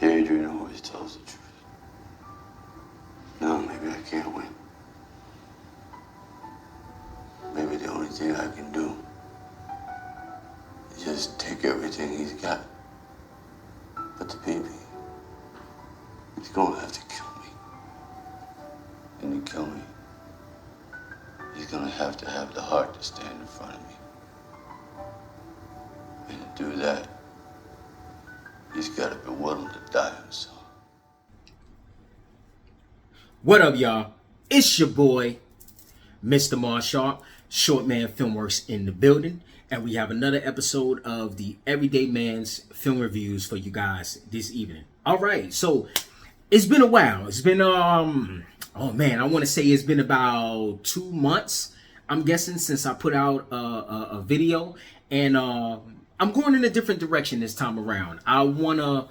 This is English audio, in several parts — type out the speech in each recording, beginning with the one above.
Adrian always tells the truth. No, maybe I can't win. Maybe the only thing I can do is just take everything he's got. But the baby, he's gonna have to kill me. And to kill me, he's gonna have the heart to stand in front of me. And to do that, he's gotta be willing to die himself. What up, y'all? It's your boy, Mr. Marshall, Shortman Filmworks in the building, and we have another episode of the Everyday Man's Film Reviews for you guys this evening. All right, so it's been a while. It's been oh man, I want to say it's been about 2 months, I'm guessing, since I put out a video, and I'm going in a different direction this time around. I want to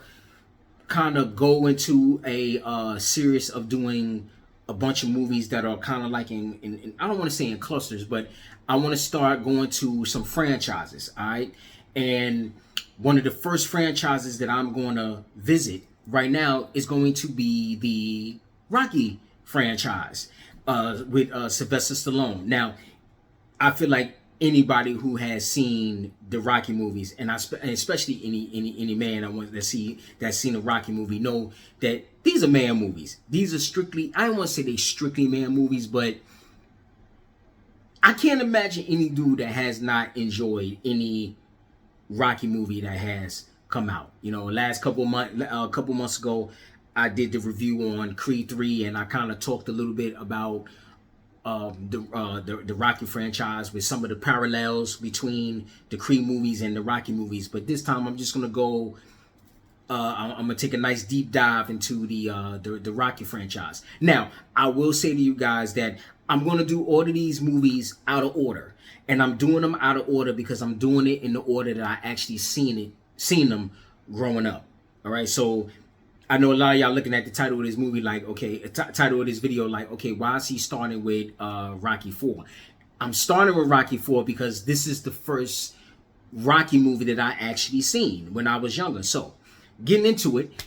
kind of go into a series of doing a bunch of movies that are kind of like in I don't want to say in clusters, but I want to start going to some franchises. All right, and one of the first franchises that I'm going to visit right now is going to be the Rocky franchise with Sylvester Stallone. Now, I feel like anybody who has seen the Rocky movies, and especially any man that's seen a Rocky movie, know that these are man movies. These are strictly, I don't want to say they strictly man movies, but I can't imagine any dude that has not enjoyed any Rocky movie that has come out. You know, last couple months ago, I did the review on Creed 3, and I kind of talked a little bit about the Rocky franchise with some of the parallels between the Creed movies and the Rocky movies. But this time, I'm just gonna go. I'm gonna take a nice deep dive into the Rocky franchise. Now, I will say to you guys that I'm gonna do all of these movies out of order, and I'm doing them out of order because I'm doing it in the order that I actually seen them growing up. All right, so I know a lot of y'all looking at the title of this movie like, okay, title of this video like, okay, why is he starting with Rocky 4? I'm starting with Rocky 4 because this is the first Rocky movie that I actually seen when I was younger. So, getting into it,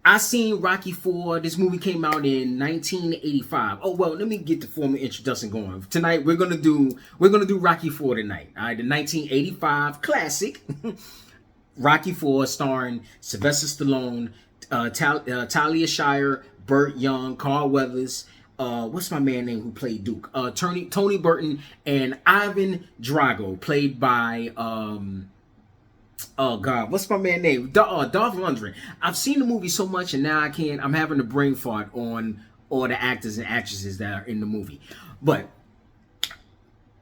I seen Rocky 4. This movie came out in 1985. Oh well, let me get the formal introduction going. Tonight we're gonna do Rocky 4 tonight. All right, the 1985 classic Rocky 4, starring Sylvester Stallone, Talia Shire, Burt Young, Carl Weathers, what's my man name who played Duke? Tony Burton, and Ivan Drago, played by oh god, what's my man name? Dolph Lundgren. I've seen the movie so much, and now I'm having a brain fart on all the actors and actresses that are in the movie. But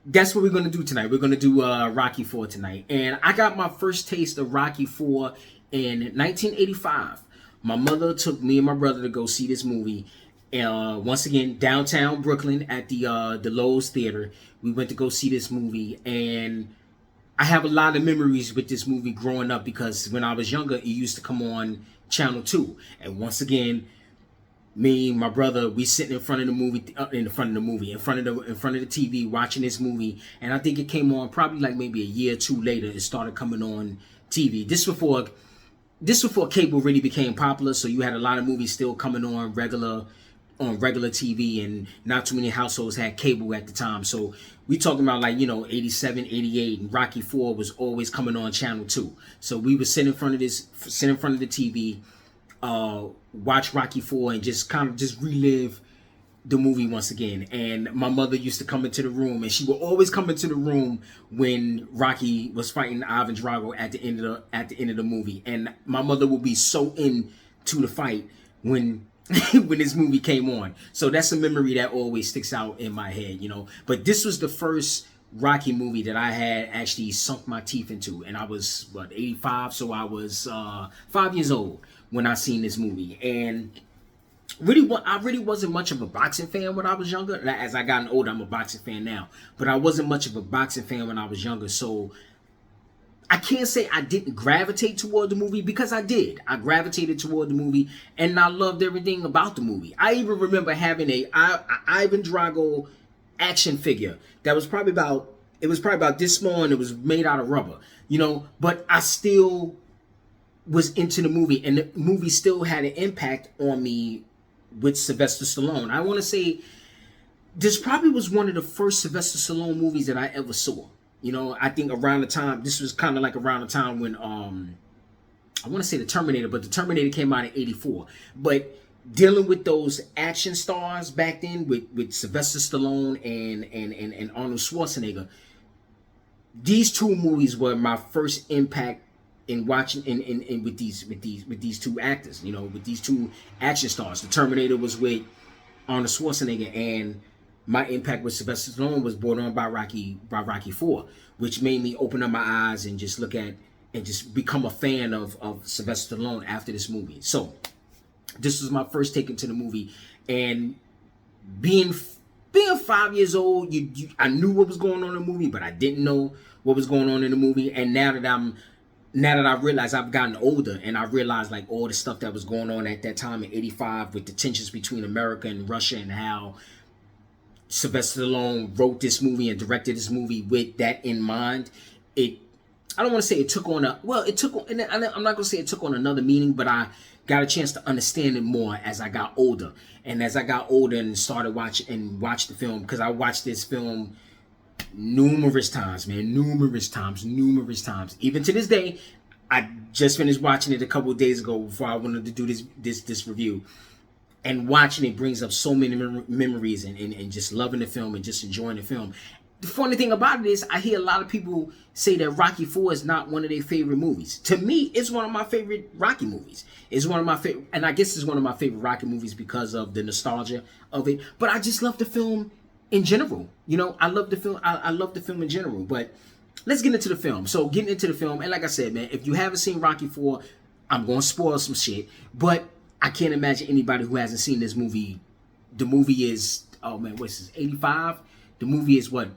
that's what we're going to do tonight. We're going to do Rocky 4 tonight. And I got my first taste of Rocky 4 in 1985. My mother took me and my brother to go see this movie. Once again, downtown Brooklyn at the Lowe's Theater. We went to go see this movie. And I have a lot of memories with this movie growing up because when I was younger, it used to come on Channel 2. And once again, me, my brother, we sitting in front of the TV watching this movie, and I think it came on probably like maybe a year or two later. It started coming on TV. This before cable really became popular, so you had a lot of movies still coming on regular TV, and not too many households had cable at the time. So we talking about like 87, 88, and Rocky 4 was always coming on Channel 2. So we would sit in front of the TV. Watch Rocky 4 and just relive the movie once again. And my mother used to come into the room, and she would always come into the room when Rocky was fighting Ivan Drago at the end of the movie. And my mother would be so into the fight when when this movie came on. So that's a memory that always sticks out in my head, But this was the first Rocky movie that I had actually sunk my teeth into, and I was 85, so I was 5 years old when I seen this movie. And I really wasn't much of a boxing fan when I was younger. As I gotten older, I'm a boxing fan now, but I wasn't much of a boxing fan when I was younger. So I can't say I didn't gravitate toward the movie, because I did. I gravitated toward the movie, and I loved everything about the movie. I even remember having a Ivan Drago action figure that was probably about this small, and it was made out of rubber, but I still was into the movie, and the movie still had an impact on me with Sylvester Stallone. I want to say this probably was one of the first Sylvester Stallone movies that I ever saw. You know, I think around the time, this was kind of like around the time when I want to say the Terminator, but the Terminator came out in '84. But dealing with those action stars back then with Sylvester Stallone and Arnold Schwarzenegger, these two movies were my first impact in watching in with these two actors, you know, with these two action stars. The Terminator was with Arnold Schwarzenegger, and my impact with Sylvester Stallone was brought on by Rocky IV, which made me open up my eyes and just look at and just become a fan of Sylvester Stallone after this movie. So this was my first take into the movie, and being 5 years old, I knew what was going on in the movie, but I didn't know what was going on in the movie. And now that I realized I've gotten older, and I realized like all the stuff that was going on at that time in '85 with the tensions between America and Russia, and how Sylvester Stallone wrote this movie and directed this movie with that in mind. I don't want to say it took on and I'm not going to say it took on another meaning, but I got a chance to understand it more as I got older. And as I got older and started watch the film, because I watched this film numerous times, man, numerous times. Even to this day, I just finished watching it a couple of days ago before I wanted to do this review. And watching it brings up so many memories and just loving the film and just enjoying the film. The funny thing about it is I hear a lot of people say that Rocky IV is not one of their favorite movies. To me, it's one of my favorite Rocky movies. It's one of my favorite, and I guess it's one of my favorite Rocky movies because of the nostalgia of it. But I just love the film in general. You know, I love the film. I love the film in general. But let's get into the film. So getting into the film, and like I said, man, if you haven't seen Rocky IV, I'm going to spoil some shit. But I can't imagine anybody who hasn't seen this movie. The movie is, oh man, what's this, 85? The movie is what,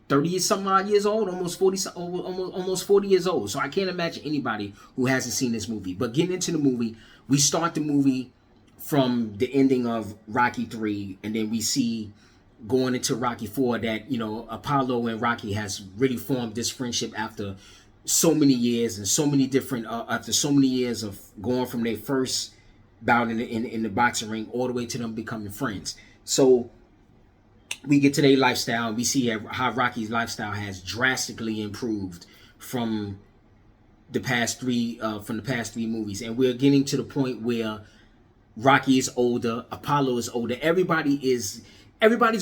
30 some odd years old, almost 40 years old. So I can't imagine anybody who hasn't seen this movie. But getting into the movie, we start the movie from the ending of Rocky 3, and then we see going into Rocky 4 that, you know, Apollo and Rocky has really formed this friendship after so many years and so many different after so many years of going from their first bout in the boxing ring all the way to them becoming friends. So we get to their lifestyle, and we see how Rocky's lifestyle has drastically improved from the past three movies, and we're getting to the point where Rocky is older, Apollo is older, everybody's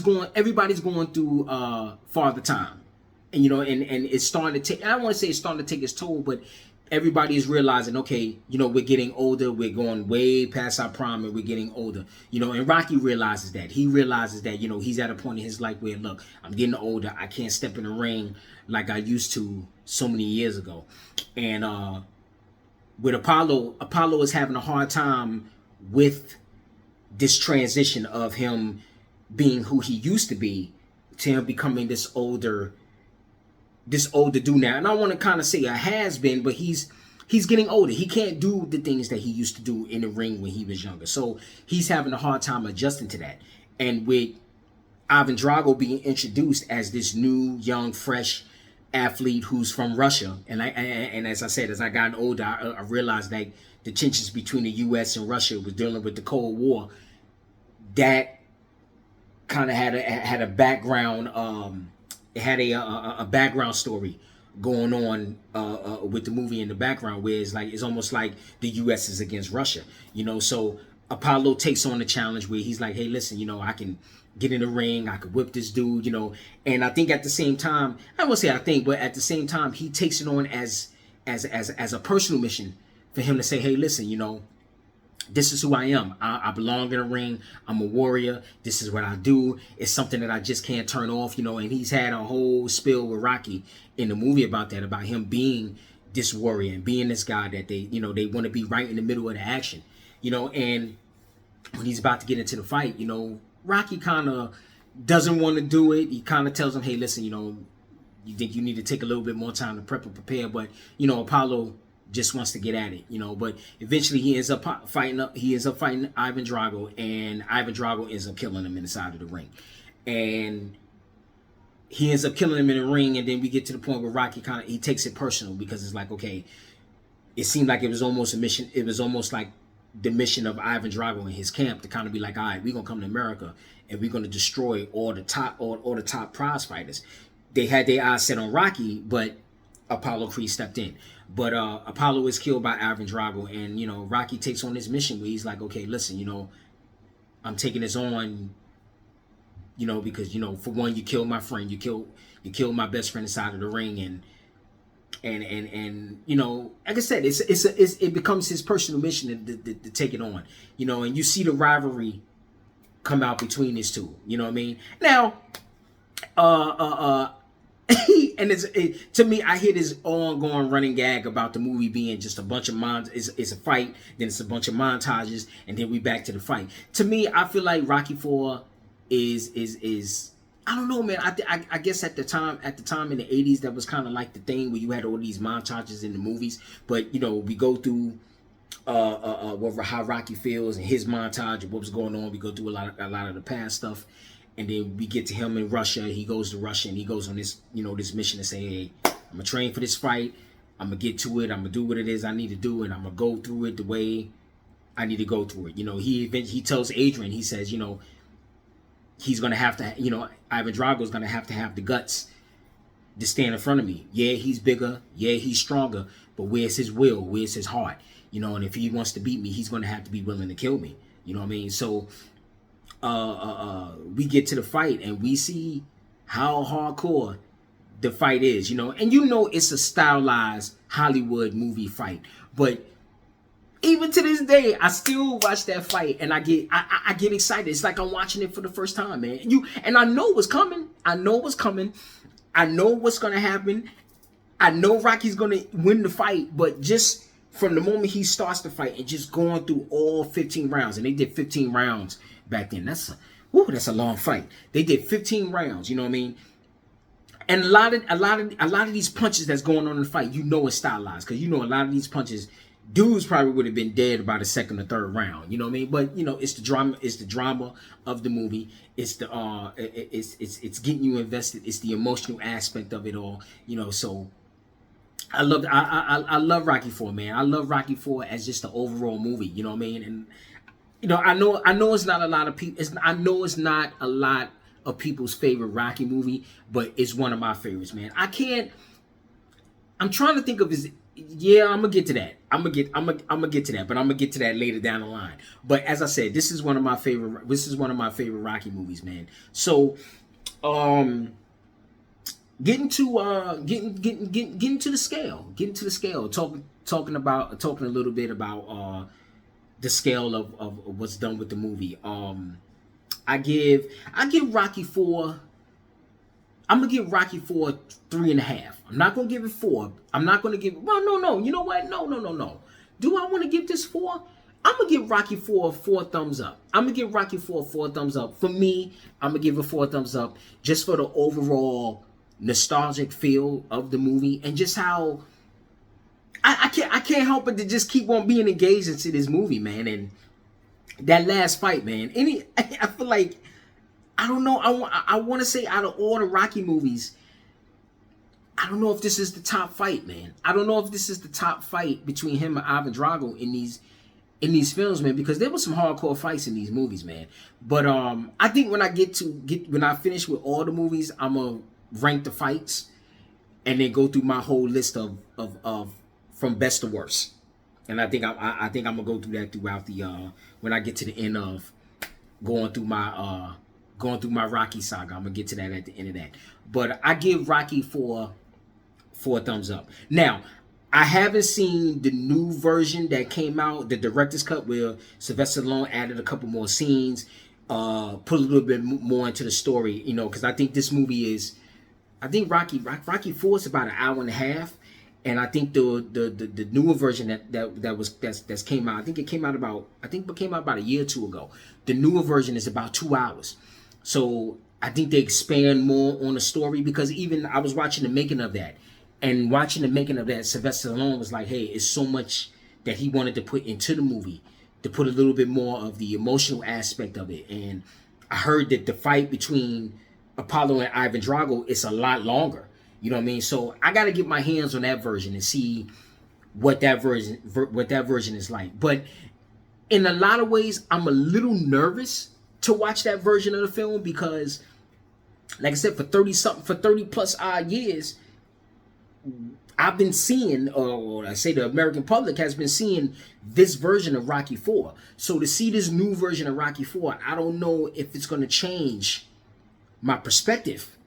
going through Father Time, and you know, and it's starting to take. I don't want to say it's starting to take its toll, but everybody is realizing, okay, you know, we're getting older, we're going way past our prime, and we're getting older, you know. And Rocky realizes that. He realizes that, you know, he's at a point in his life where, look, I'm getting older, I can't step in the ring like I used to so many years ago. And with Apollo is having a hard time with this transition of him being who he used to be to him becoming this older dude now. And I want to kind of say a has been, but he's getting older. He can't do the things that he used to do in the ring when he was younger. So he's having a hard time adjusting to that. And with Ivan Drago being introduced as this new, young, fresh athlete who's from Russia, and as I said, as I got older, I realized that the tensions between the U.S. and Russia was dealing with the Cold War. That kind of had a background. It had a background story going on with the movie in the background, where it's almost like the U.S. is against Russia, you know. So Apollo takes on the challenge where he's like, hey, listen, you know, I can get in the ring, I could whip this dude, you know. And I think at the same time, I won't say I think, but at the same time, he takes it on as a personal mission for him to say, hey, listen, you know, this is who I am. I belong in a ring. I'm a warrior. This is what I do. It's something that I just can't turn off, you know. And he's had a whole spill with Rocky in the movie about that, about him being this warrior and being this guy that they want to be right in the middle of the action, you know. And when he's about to get into the fight, you know, Rocky kind of doesn't want to do it. He kind of tells him, hey, listen, you know, you think you need to take a little bit more time to prep and prepare. But, you know, Apollo just wants to get at it, you know. But eventually he ends up fighting Ivan Drago, and Ivan Drago ends up killing him in the side of the ring. And he ends up killing him in the ring, and then we get to the point where Rocky he takes it personal, because it's like, okay, it seemed like it was almost a mission. It was almost like the mission of Ivan Drago and his camp to kind of be like, all right, we're gonna come to America and we're gonna destroy all the top prize fighters. They had their eyes set on Rocky, but Apollo Creed stepped in. But Apollo is killed by Ivan Drago, and Rocky takes on this mission where he's like, okay, listen, I'm taking this on, because for one, you killed my friend, you killed my best friend inside of the ring, and like I said, it becomes his personal mission to take it on, and you see the rivalry come out between these two. You know what I mean? Now, and to me, I hear this ongoing running gag about the movie being just a bunch of it's a fight, then it's a bunch of montages, and then we back to the fight. To me, I feel like Rocky IV is I don't know, man. I guess at the time in the 80s, that was kind of like the thing where you had all these montages in the movies. But we go through how Rocky feels and his montage of what was going on. We go through a lot of the past stuff, and then we get to him in Russia. He goes to Russia and he goes on this this mission to say, hey, I'm gonna train for this fight. I'm gonna get to it. I'm gonna do what it is I need to do, and I'm gonna go through it the way I need to go through it. He tells Adrian, he says, he's gonna have to, Ivan Drago's gonna have to have the guts to stand in front of me. Yeah, he's bigger. Yeah, he's stronger. But where's his will? Where's his heart? And if he wants to beat me, he's gonna have to be willing to kill me. You know what I mean? So, we get to the fight and we see how hardcore the fight is. And it's a stylized Hollywood movie fight, but even to this day, I still watch that fight and I get excited. It's like I'm watching it for the first time, man. And I know what's coming. I know what's coming. I know what's gonna happen. I know Rocky's gonna win the fight, but just from the moment he starts the fight and just going through all 15 rounds, and they did 15 rounds back then. That's a long fight. They did 15 rounds. You know what I mean? And a lot of these punches that's going on in the fight, it's stylized, because a lot of these punches, dudes probably would have been dead by the second or third round. You know what I mean? But it's the drama. It's the drama of the movie. It's the it's getting you invested. It's the emotional aspect of it all. So I love Rocky IV, man. I love Rocky IV as just the overall movie. You know what I mean? And I know it's not a lot of people. I know it's not a lot of people's favorite Rocky movie, but it's one of my favorites, man. I'm trying to think of his. Yeah, I'm gonna get to that. I'm gonna get to that, but I'm gonna get to that later down the line. But as I said, this is one of my favorite Rocky movies, man. So, getting to the scale. Talking a little bit about the scale of what's done with the movie. I give Rocky IV. I'm gonna give Rocky IV 3.5. I'm not gonna give it 4. I'm not gonna give it. Well, no. You know what? No. Do I want to give this 4? I'm gonna give Rocky IV 4 thumbs up. I'm gonna give Rocky IV 4 thumbs up. For me, I'm gonna give it 4 thumbs up just for the overall nostalgic feel of the movie and just how I can't help but to just keep on being engaged into this movie, man. And that last fight, man. I feel like. I don't know. I want to say out of all the Rocky movies, I don't know if this is the top fight, man. I don't know if this is the top fight between him and Ivan Drago in these films, man. Because there was some hardcore fights in these movies, man. But I think when I finish with all the movies, I'm gonna rank the fights and then go through my whole list of from best to worst. And I think I'm gonna go through that throughout the when I get to the end of going through my Rocky saga. I'm gonna get to that at the end of that. But I give Rocky 4 thumbs up. Now, I haven't seen the new version that came out, the director's cut, where Sylvester Stallone added a couple more scenes, put a little bit more into the story, because I think this movie is, Rocky 4 is about an hour and a half, and I think the newer version that came out, I think it came out about a year or two ago. The newer version is about 2 hours. So I think they expand more on the story, because even I was watching the making of that, and Sylvester Stallone was like, hey, it's so much that he wanted to put into the movie to put a little bit more of the emotional aspect of it. And I heard that the fight between Apollo and Ivan Drago is a lot longer. You know what I mean? So I got to get my hands on that version and see what that version is like. But in a lot of ways, I'm a little nervous to watch that version of the film because, like I said, for 30 plus odd years, I've been seeing, or I say the American public has been seeing this version of Rocky 4. So to see this new version of Rocky 4, I don't know if it's going to change my perspective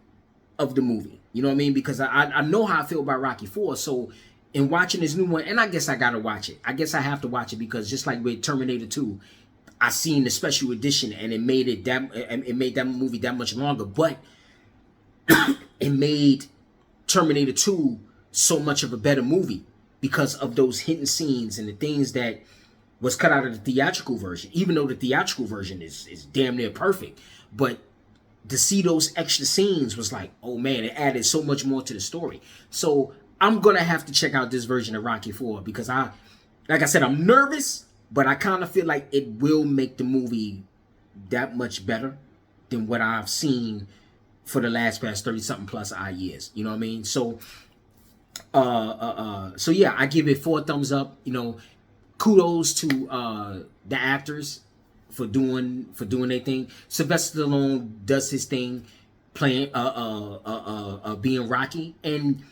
of the movie. You know what I mean? Because I know how I feel about Rocky 4. So in watching this new one, and I guess I got to watch it. I guess I have to watch it because just like with Terminator 2, I seen the special edition and it made that movie that much longer. But it made Terminator 2 so much of a better movie because of those hidden scenes and the things that was cut out of the theatrical version. Even though the theatrical version is damn near perfect, but to see those extra scenes was like, oh man, it added so much more to the story. So I'm gonna have to check out this version of Rocky 4 because like I said, I'm nervous, but I kind of feel like it will make the movie that much better than what I've seen for the past 30 something plus odd years. You know what I mean? So so yeah, I give it 4 thumbs up. You know, kudos to the actors for doing their thing. Sylvester Stallone does his thing, playing being Rocky, and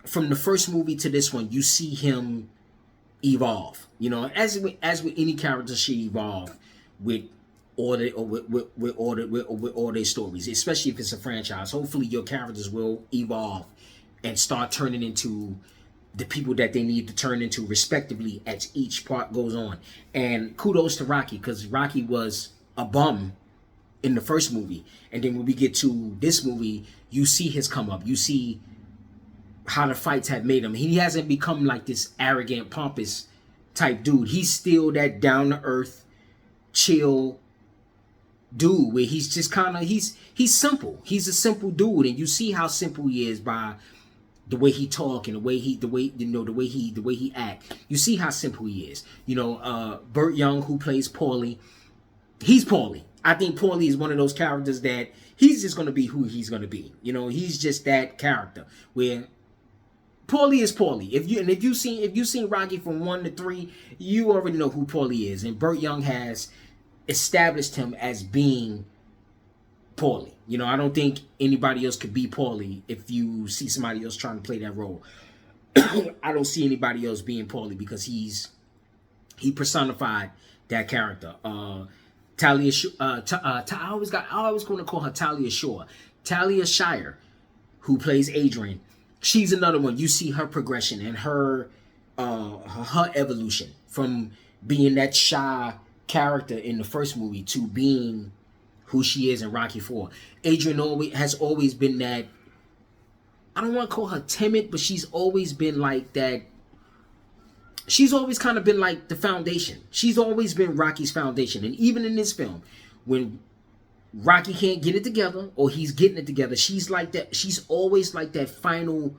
from the first movie to this one, you see him evolve. You know, as with any character should evolve with all their stories, especially if it's a franchise. Hopefully, your characters will evolve and start turning into the people that they need to turn into respectively as each part goes on. And kudos to Rocky, because Rocky was a bum in the first movie. And then when we get to this movie, you see his come up. You see how the fights have made him. He hasn't become like this arrogant, pompous type dude. He's still that down-to-earth, chill dude where he's just kind of, he's simple. He's a simple dude. And you see how simple he is by the way he talk and the way he act. You see how simple he is. You know, Burt Young, who plays Paulie, he's Paulie. I think Paulie is one of those characters that he's just gonna be who he's gonna be. You know, he's just that character where Paulie is Paulie. If you've seen Rocky from 1 to 3, you already know who Paulie is. And Burt Young has established him as being Paulie. You know, I don't think anybody else could be Paulie if you see somebody else trying to play that role. I don't see anybody else being Paulie because he personified that character. Talia, I always going to call her Talia Shore. Talia Shire, who plays Adrian, she's another one. You see her progression and her evolution from being that shy character in the first movie to being who she is in Rocky 4. Adrian has always been that, I don't want to call her timid, but she's always been like that. She's always kind of been like the foundation. She's always been Rocky's foundation. And even in this film, when Rocky can't get it together or he's getting it together, she's like that. She's always like that final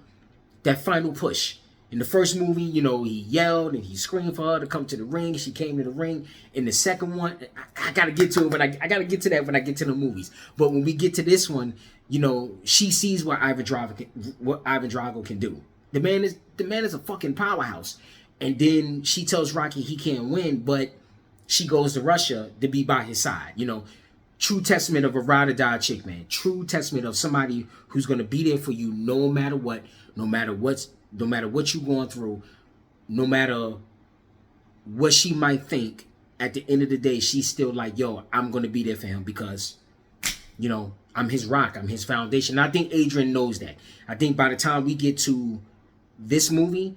push. In the first movie, you know, he yelled and he screamed for her to come to the ring. She came to the ring. In the second one, I gotta get to it, but I gotta get to that when I get to the movies. But when we get to this one, you know, she sees what Ivan Drago can do. The man is a fucking powerhouse. And then she tells Rocky he can't win, but she goes to Russia to be by his side. You know, true testament of a ride or die chick, man. True testament of somebody who's gonna be there for you no matter what, no matter what you're going through, no matter what she might think. At the end of the day, she's still like, yo, I'm gonna be there for him because, you know, I'm his rock, I'm his foundation. And I think Adrian knows that. I think by the time we get to this movie,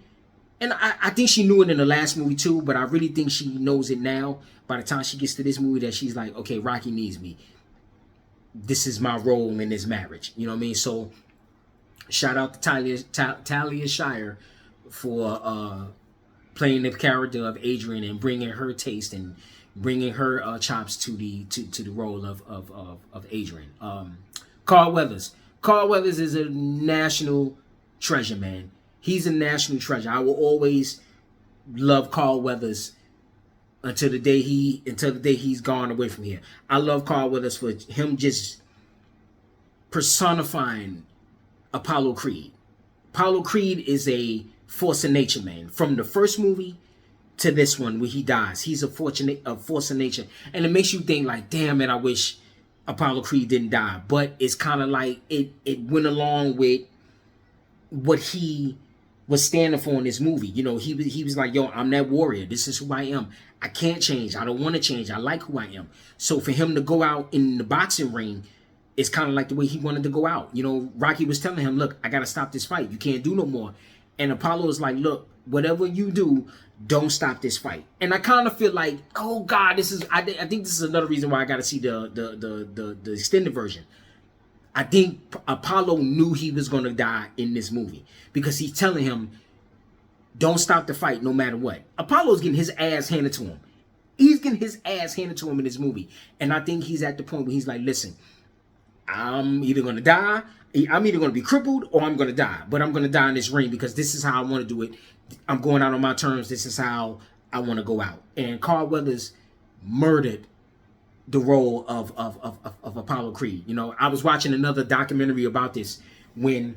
and I think she knew it in the last movie too, but I really think she knows it now. By the time she gets to this movie, that she's like, okay, Rocky needs me. This is my role in this marriage. You know what I mean? So shout out to Talia Shire for playing the character of Adrian and bringing her taste and bringing her chops to the role of Adrian. Carl Weathers. Carl Weathers is a national treasure, man. He's a national treasure. I will always love Carl Weathers until the day he's gone away from here. I love Carl Weathers for him just personifying Apollo Creed. Apollo Creed is a force of nature, man. From the first movie to this one where he dies, he's a force of nature, and it makes you think like, damn man, I wish Apollo Creed didn't die. But it's kind of like it went along with what he was standing for in this movie. You know, he was like, yo, I'm that warrior. This is who I am. I can't change. I don't want to change. I like who I am. So for him to go out in the boxing ring, it's kind of like the way he wanted to go out. You know, Rocky was telling him, look, I got to stop this fight. You can't do no more. And Apollo was like, look, whatever you do, don't stop this fight. And I kind of feel like, oh God, I think this is another reason why I got to see the extended version. I think Apollo knew he was going to die in this movie because he's telling him, don't stop the fight no matter what. Apollo's getting his ass handed to him. He's getting his ass handed to him in this movie. And I think he's at the point where he's like, listen, I'm either going to die, I'm either going to be crippled or I'm going to die. But I'm going to die in this ring because this is how I want to do it. I'm going out on my terms. This is how I want to go out. And Carl Weathers murdered the role of Apollo Creed. You know, I was watching another documentary about this when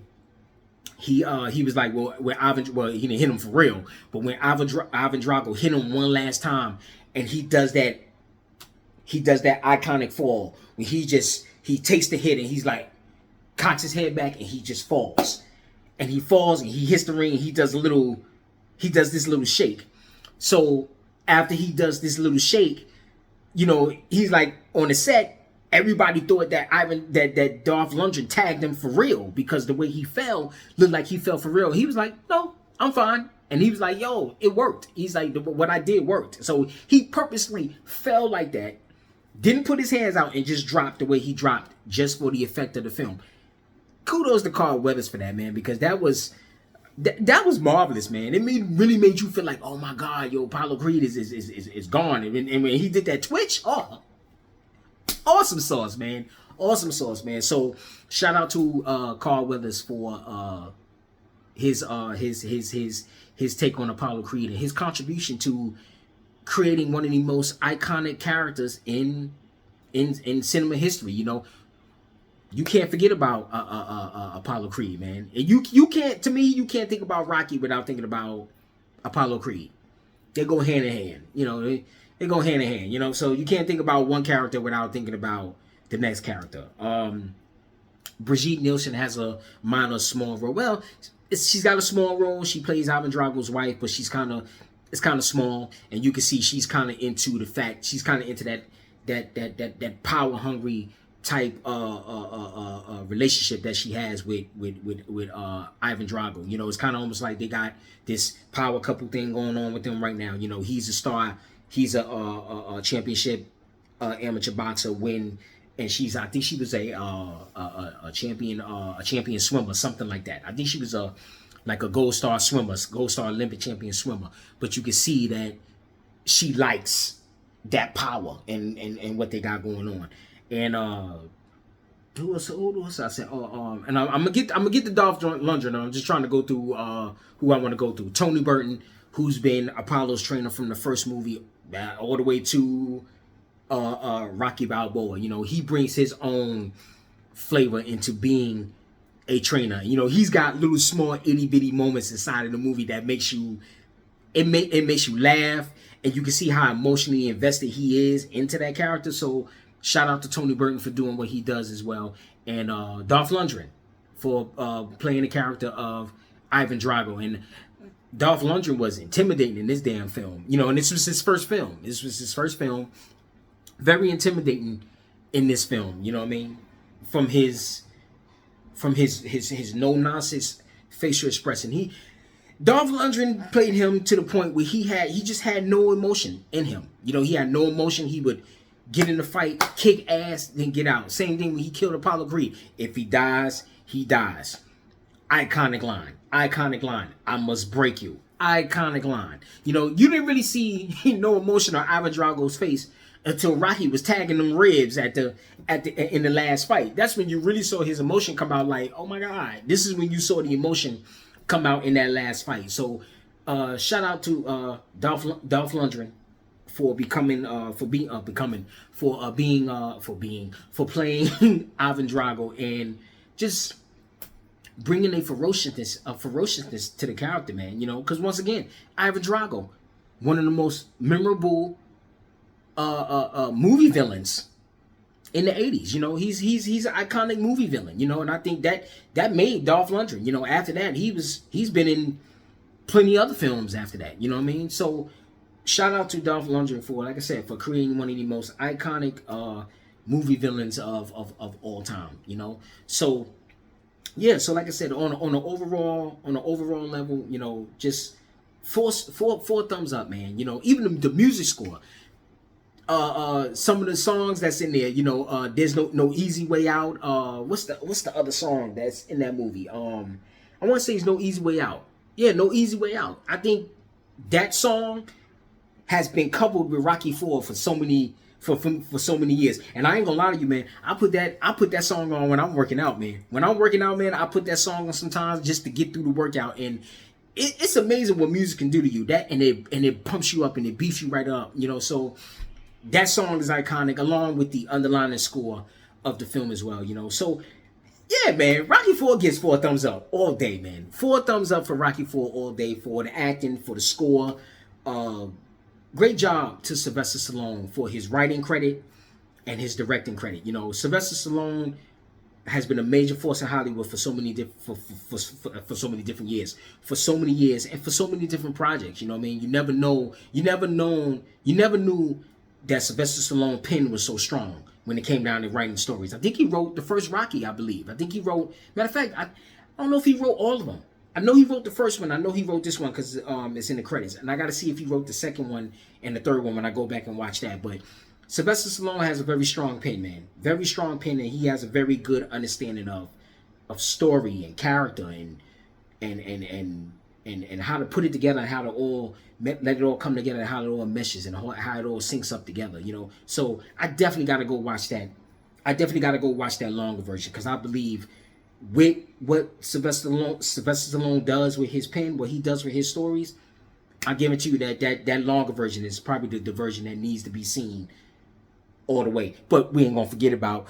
he was like, well, he didn't hit him for real, but when Ivan Drago hit him one last time, and he does that iconic fall where he takes the hit and he's like cocks his head back and he just falls, and he falls and he hits the ring and he does this little shake. So after he does this little shake, you know, he's like on the set, everybody thought that that Dolph Lundgren tagged him for real because the way he fell looked like he fell for real. He was like, no, I'm fine. And he was like, yo, it worked. He's like, what I did worked. So he purposely fell like that, didn't put his hands out and just dropped the way he dropped just for the effect of the film. Kudos to Carl Weathers for that, man, because that was marvelous, man. It really made you feel like, oh my God, yo, Apollo Creed is gone. And when he did that twitch, oh, awesome sauce, man. Awesome sauce, man. So shout out to Carl Weathers for his take on Apollo Creed and his contribution to creating one of the most iconic characters in cinema history. You know, you can't forget about Apollo Creed, man. And you can't think about Rocky without thinking about Apollo Creed. They go hand in hand, you know. They go hand in hand, you know. So you can't think about one character without thinking about the next character. Brigitte Nielsen has a minor small role. Well, she's got a small role. She plays Ivan Drago's wife, but it's kind of small, and you can see she's kind of into the fact she's kind of into that power hungry type relationship that she has with Ivan Drago. You know, it's kind of almost like they got this power couple thing going on with them right now. You know, he's a star, he's a championship amateur boxer and I think she was a champion swimmer, something like that. I think she was a gold star swimmer, gold star Olympic champion swimmer. But you can see that she likes that power and what they got going on. And who else I said? And I'm gonna get the Dolph Lundgren. I'm just trying to go through who I want to go through. Tony Burton, who's been Apollo's trainer from the first movie all the way to Rocky Balboa. You know, he brings his own flavor into being a trainer. You know, he's got little small itty bitty moments inside of the movie that makes you makes you laugh, and you can see how emotionally invested he is into that character. So shout out to Tony Burton for doing what he does as well, and Dolph Lundgren for playing the character of Ivan Drago. And Dolph Lundgren was intimidating in this damn film, you know, and this was his first film. Very intimidating in this film, you know what I mean? From his no nonsense facial expression. Dolph Lundgren played him to the point where he just had no emotion in him. You know, he had no emotion. He would get in the fight, kick ass, then get out. Same thing when he killed Apollo Creed. If he dies, he dies. Iconic line. I must break you. Iconic line. You know, you didn't really see no emotion on Ivan Drago's face until Rocky was tagging them ribs in the last fight. That's when you really saw his emotion come out. Like, oh my God, this is when you saw the emotion come out in that last fight. So, shout out to Dolph Lundgren for playing Ivan Drago, and just bringing a ferociousness to the character, man. You know, because once again, Ivan Drago, one of the most memorable movie villains in the 80s. You know, he's an iconic movie villain, you know, and I think that made Dolph Lundgren. You know, after that, he's been in plenty other films after that, you know what I mean? So shout out to Dolph Lundgren for, like I said, for creating one of the most iconic movie villains of all time, you know. So yeah, so like I said, on the overall level, you know, just four thumbs up, man. You know, even the music score, some of the songs that's in there, you know, there's no easy way out. What's the other song that's in that movie? I want to say it's No Easy Way Out. Yeah, No Easy Way Out. I think that song has been coupled with Rocky IV for so many years. And I ain't gonna lie to you, man. I put that song on when I'm working out, man. When I'm working out, man, I put that song on sometimes just to get through the workout. And it's amazing what music can do to you. That and it pumps you up and it beefs you right up, you know. So that song is iconic, along with the underlying score of the film as well, you know. So yeah, man, Rocky IV gets 4 thumbs up all day, man. 4 thumbs up for Rocky IV all day, for the acting, for the score. Great job to Sylvester Stallone for his writing credit and his directing credit. You know, Sylvester Stallone has been a major force in Hollywood for so many for so many different years, and for so many different projects. You know what I mean? You never knew that Sylvester Stallone pen was so strong when it came down to writing stories. I think he wrote the first Rocky, I believe. I think he wrote, matter of fact, I don't know if he wrote all of them. I know he wrote the first one. I know he wrote this one because it's in the credits. And I got to see if he wrote the second one and the third one when I go back and watch that. But Sylvester Stallone has a very strong pen, man. Very strong pen, and he has a very good understanding of story and character and how to put it together and how to all let it all come together and how it all meshes and how it all syncs up together, you know. So I definitely got to go watch that. I definitely got to go watch that longer version because I believe with what Sylvester Stallone does with his pen, what he does with his stories, I guarantee you that longer version is probably the version that needs to be seen all the way. But we ain't gonna forget about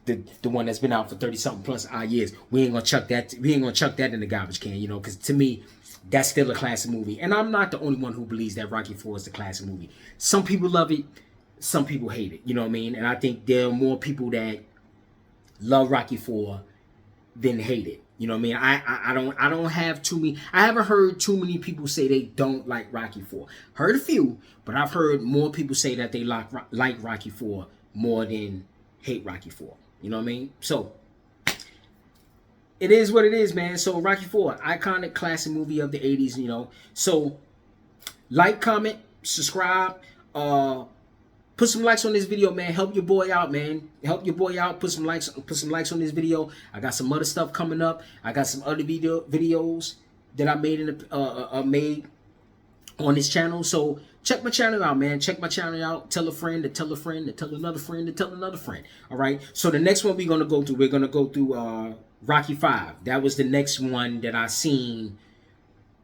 the one that's been out for 30-something plus years. We ain't gonna chuck that in the garbage can, you know, because to me, that's still a classic movie. And I'm not the only one who believes that Rocky IV is a classic movie. Some people love it, some people hate it, you know what I mean? And I think there are more people that love Rocky IV than hate it. You know what I mean? I don't have too many. I haven't heard too many people say they don't like Rocky IV. Heard a few, but I've heard more people say that they like Rocky IV more than hate Rocky IV. You know what I mean? So it is what it is, man. So Rocky IV, iconic classic movie of the 80s, you know. So like, comment, subscribe, put some likes on this video, man. Help your boy out, man. Help your boy out. Put some likes on this video. I got some other stuff coming up. I got some other videos that I made made on this channel. So check my channel out, man. Check my channel out. Tell a friend to tell a friend to tell another friend to tell another friend. All right. So the next one we're gonna go through Rocky V. That was the next one that I seen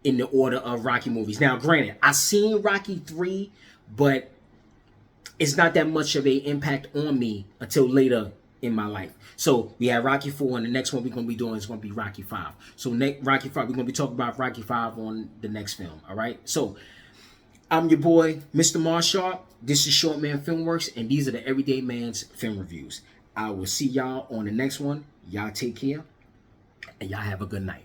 in the order of Rocky movies. Now, granted, I seen Rocky III, but it's not that much of an impact on me until later in my life. So we have Rocky IV, and the next one we're going to be doing is going to be Rocky V. So Rocky V, we're going to be talking about Rocky V on the next film, all right? So I'm your boy, Mr. Marshaw. This is Shortman Filmworks, and these are the Everyday Man's Film Reviews. I will see y'all on the next one. Y'all take care, and y'all have a good night.